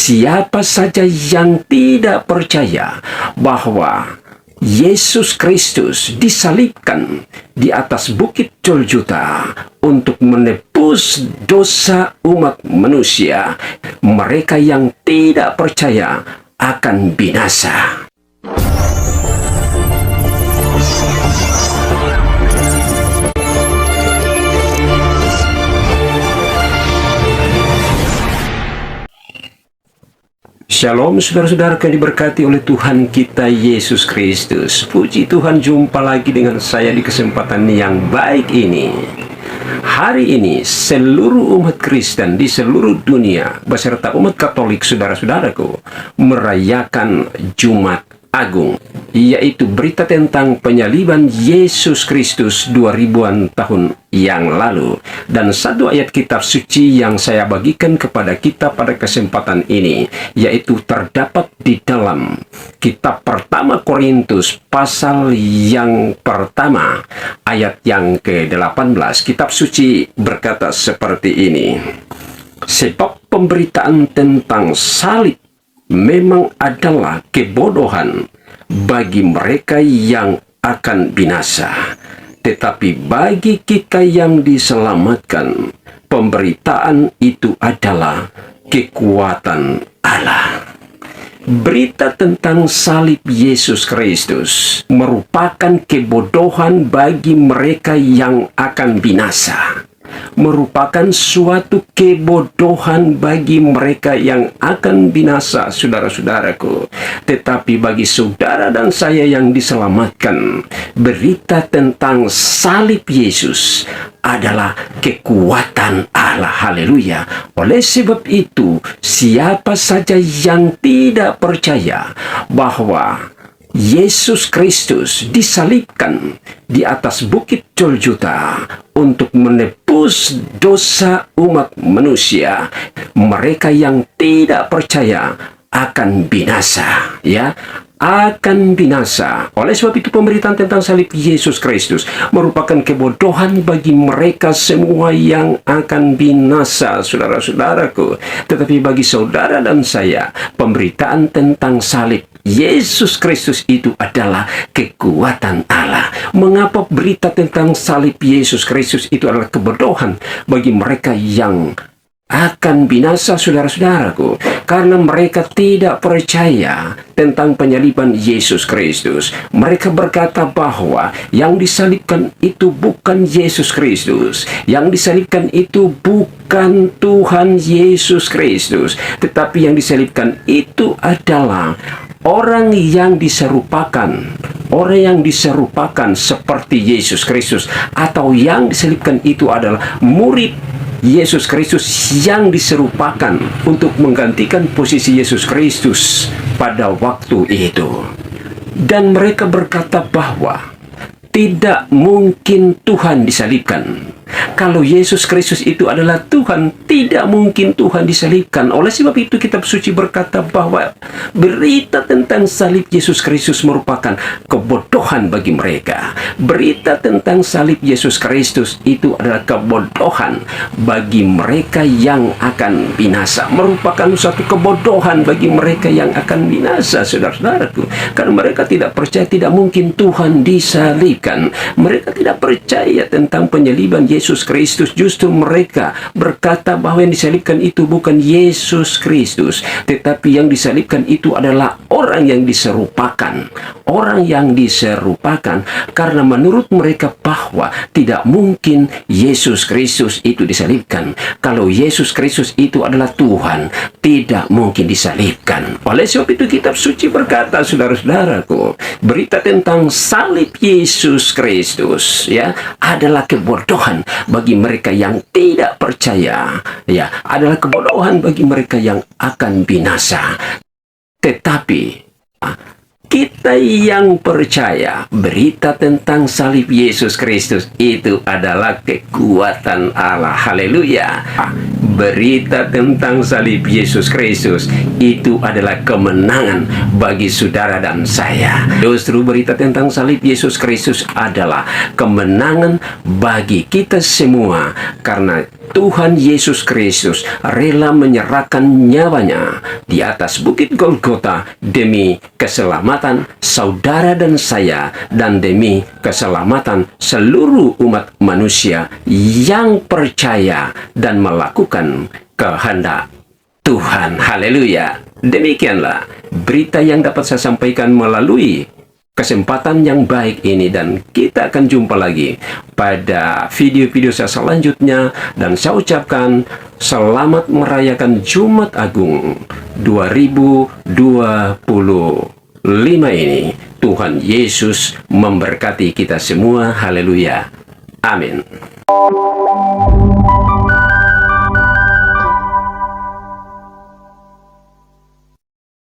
siapa saja yang tidak percaya bahwa Yesus Kristus disalibkan di atas bukit Golgota untuk menebus dosa umat manusia, mereka yang tidak percaya akan binasa. Shalom saudara-saudara yang diberkati oleh Tuhan kita Yesus Kristus. Puji Tuhan, jumpa lagi dengan saya di kesempatan yang baik ini. Hari ini seluruh umat Kristen di seluruh dunia beserta umat Katolik saudara-saudaraku merayakan Jumat Agung, yaitu berita tentang penyaliban Yesus Kristus 2000-an tahun yang lalu. Dan satu ayat kitab suci yang saya bagikan kepada kita pada kesempatan ini, yaitu terdapat di dalam kitab pertama Korintus pasal yang pertama ayat yang ke-18. Kitab suci berkata seperti ini: sebab pemberitaan tentang salib memang adalah kebodohan bagi mereka yang akan binasa, tetapi bagi kita yang diselamatkan, pemberitaan itu adalah kekuatan Allah. Berita tentang salib Yesus Kristus merupakan kebodohan bagi mereka yang akan binasa, merupakan suatu kebodohan bagi mereka yang akan binasa, saudara-saudaraku. Tetapi bagi saudara dan saya yang diselamatkan, berita tentang salib Yesus adalah kekuatan Allah. Haleluya. Oleh sebab itu, siapa saja yang tidak percaya bahwa Yesus Kristus disalibkan di atas bukit Golgota untuk menebus dosa umat manusia, mereka yang tidak percaya akan binasa, ya, akan binasa. Oleh sebab itu, pemberitaan tentang salib Yesus Kristus merupakan kebodohan bagi mereka semua yang akan binasa, saudara-saudaraku. Tetapi bagi saudara dan saya, pemberitaan tentang salib Yesus Kristus itu adalah kekuatan Allah. Mengapa berita tentang salib Yesus Kristus itu adalah kebodohan bagi mereka yang akan binasa, saudara-saudaraku? Karena mereka tidak percaya tentang penyaliban Yesus Kristus. Mereka berkata bahwa yang disalibkan itu bukan Yesus Kristus, yang disalibkan itu bukan Tuhan Yesus Kristus, tetapi yang disalibkan itu adalah orang yang diserupakan seperti Yesus Kristus, atau yang disalibkan itu adalah murid Yesus Kristus yang diserupakan untuk menggantikan posisi Yesus Kristus pada waktu itu. Dan mereka berkata bahwa tidak mungkin Tuhan disalibkan. Kalau Yesus Kristus itu adalah Tuhan, tidak mungkin Tuhan disalibkan. Oleh sebab itu, kitab suci berkata bahwa berita tentang salib Yesus Kristus merupakan kebodohan bagi mereka. Berita tentang salib Yesus Kristus itu adalah kebodohan bagi mereka yang akan binasa. Merupakan suatu kebodohan bagi mereka yang akan binasa, saudara-saudaraku. Karena mereka tidak percaya, tidak mungkin Tuhan disalibkan. Mereka tidak percaya tentang penyaliban Yesus Kristus. Justru mereka berkata bahwa yang disalibkan itu bukan Yesus Kristus, tetapi yang disalibkan itu adalah orang yang diserupakan. Orang yang diserupakan, karena menurut mereka bahwa tidak mungkin Yesus Kristus itu disalibkan. Kalau Yesus Kristus itu adalah Tuhan, tidak mungkin disalibkan. Oleh sebab itu, kitab suci berkata, saudara-saudaraku, berita tentang salib Yesus Kristus, ya, adalah kebodohan bagi mereka yang tidak percaya, ya, adalah kebodohan bagi mereka yang akan binasa. Tetapi kita yang percaya, berita tentang salib Yesus Kristus itu adalah kekuatan Allah. Haleluya. Berita tentang salib Yesus Kristus itu adalah kemenangan bagi saudara dan saya. Justru berita tentang salib Yesus Kristus adalah kemenangan bagi kita semua, karena Tuhan Yesus Kristus rela menyerahkan nyawanya di atas bukit Golgota demi keselamatan saudara dan saya, dan demi keselamatan seluruh umat manusia yang percaya dan melakukan kehendak Tuhan. Haleluya. Demikianlah berita yang dapat saya sampaikan melalui kesempatan yang baik ini, dan kita akan jumpa lagi pada video-video saya selanjutnya, dan saya ucapkan selamat merayakan Jumat Agung 2025 ini. Tuhan Yesus memberkati kita semua. Haleluya. Amin.